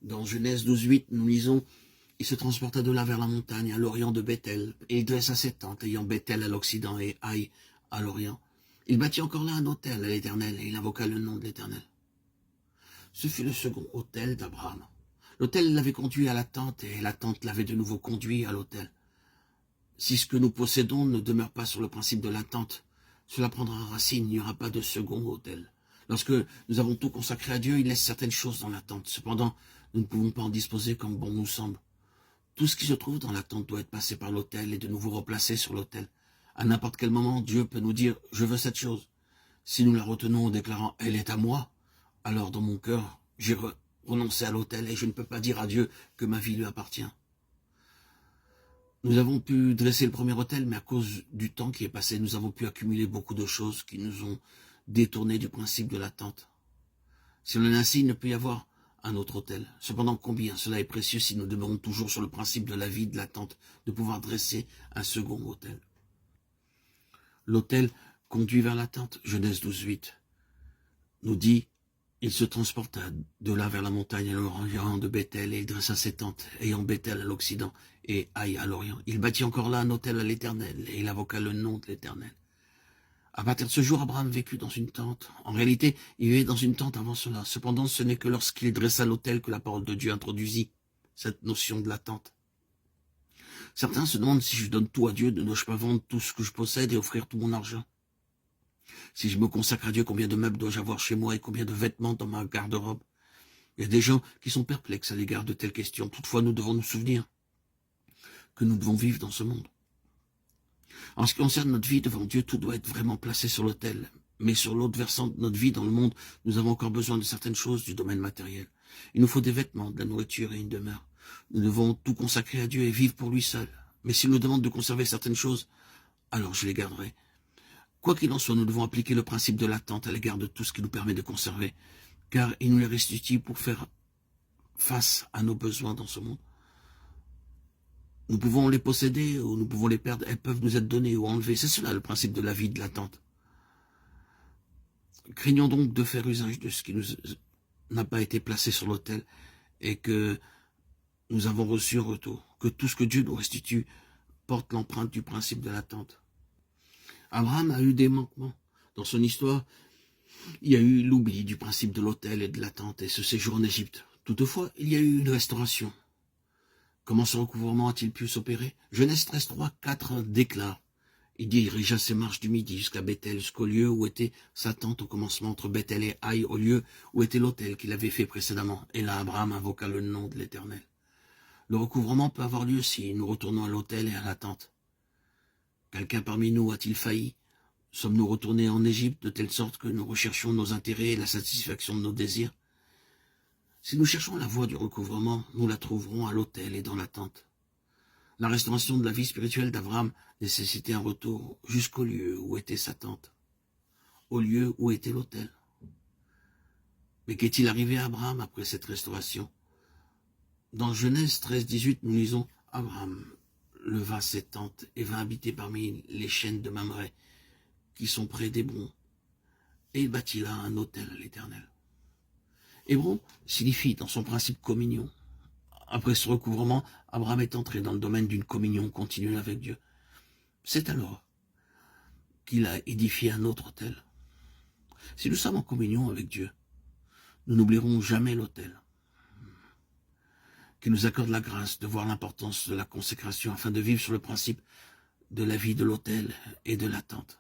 Dans Genèse 12:8, nous lisons « Il se transporta de là vers la montagne, à l'orient de Bethel, et il dressa ses tentes, ayant Bethel à l'occident et Haï à l'orient. Il bâtit encore là un autel à l'Éternel, et il invoqua le nom de l'Éternel. » Ce fut le second autel d'Abraham. L'autel l'avait conduit à la tente, et la tente l'avait de nouveau conduit à l'autel. Si ce que nous possédons ne demeure pas sur le principe de la tente, cela prendra racine, il n'y aura pas de second autel. Lorsque nous avons tout consacré à Dieu, il laisse certaines choses dans la tente. Cependant, nous ne pouvons pas en disposer comme bon nous semble. Tout ce qui se trouve dans la tente doit être passé par l'autel et de nouveau replacé sur l'autel. À n'importe quel moment, Dieu peut nous dire « Je veux cette chose ». Si nous la retenons en déclarant « Elle est à moi », alors dans mon cœur, j'ai renoncé à l'autel et je ne peux pas dire à Dieu que ma vie lui appartient. Nous avons pu dresser le premier autel, mais à cause du temps qui est passé, nous avons pu accumuler beaucoup de choses qui nous ont détournés du principe de l'attente. Si l'on est ainsi, il ne peut y avoir un autre autel. Cependant, combien cela est précieux si nous demeurons toujours sur le principe de la vie, de l'attente, de pouvoir dresser un second autel. L'autel conduit vers l'attente. Genèse 12:8 nous dit « Il se transporta de là vers la montagne à l'orient de Bethel, et il dressa ses tentes, ayant Bethel à l'occident et Haï à l'orient. Il bâtit encore là un autel à l'Éternel, et il invoqua le nom de l'Éternel. » À partir de ce jour, Abraham vécut dans une tente. En réalité, il vivait dans une tente avant cela. Cependant, ce n'est que lorsqu'il dressa l'autel que la parole de Dieu introduisit cette notion de la tente. Certains se demandent si je donne tout à Dieu, ne dois-je pas vendre tout ce que je possède et offrir tout mon argent? Si je me consacre à Dieu, combien de meubles dois-je avoir chez moi et combien de vêtements dans ma garde-robe? Il y a des gens qui sont perplexes à l'égard de telles questions. Toutefois, nous devons nous souvenir que nous devons vivre dans ce monde. En ce qui concerne notre vie devant Dieu, tout doit être vraiment placé sur l'autel. Mais sur l'autre versant de notre vie dans le monde, nous avons encore besoin de certaines choses du domaine matériel. Il nous faut des vêtements, de la nourriture et une demeure. Nous devons tout consacrer à Dieu et vivre pour lui seul. Mais s'il nous demande de conserver certaines choses, alors je les garderai. Quoi qu'il en soit, nous devons appliquer le principe de l'attente à l'égard de tout ce qui nous permet de conserver, car il nous les restitue pour faire face à nos besoins dans ce monde. Nous pouvons les posséder ou nous pouvons les perdre. Elles peuvent nous être données ou enlevées. C'est cela le principe de la vie, de l'attente. Craignons donc de faire usage de ce qui nous n'a pas été placé sur l'autel et que nous avons reçu en retour. Que tout ce que Dieu nous restitue porte l'empreinte du principe de l'attente. Abraham a eu des manquements. Dans son histoire, il y a eu l'oubli du principe de l'autel et de l'attente et ce séjour en Égypte. Toutefois, il y a eu une restauration. Comment ce recouvrement a-t-il pu s'opérer? Genèse 13:3-4 déclare « Il dirigea ses marches du midi jusqu'à Bethel, jusqu'au lieu où était sa tente au commencement entre Bethel et Haï, au lieu où était l'autel qu'il avait fait précédemment. Et là, Abraham invoqua le nom de l'Éternel. » Le recouvrement peut avoir lieu si nous retournons à l'autel et à la tente. Quelqu'un parmi nous a-t-il failli? Sommes-nous retournés en Égypte de telle sorte que nous recherchions nos intérêts et la satisfaction de nos désirs? Si nous cherchons la voie du recouvrement, nous la trouverons à l'autel et dans la tente. La restauration de la vie spirituelle d'Abraham nécessitait un retour jusqu'au lieu où était sa tente, au lieu où était l'autel. Mais qu'est-il arrivé à Abraham après cette restauration? Dans Genèse 13:18, nous lisons « Abraham leva ses tentes et vint habiter parmi les chênes de Mamré, qui sont près d'Hébron, et il bâtit là un autel à l'Éternel. » Hébron signifie dans son principe communion. Après ce recouvrement, Abraham est entré dans le domaine d'une communion continuelle avec Dieu. C'est alors qu'il a édifié un autre autel. Si nous sommes en communion avec Dieu, nous n'oublierons jamais l'autel. Qu'il nous accorde la grâce de voir l'importance de la consécration afin de vivre sur le principe de la vie de l'autel et de l'attente.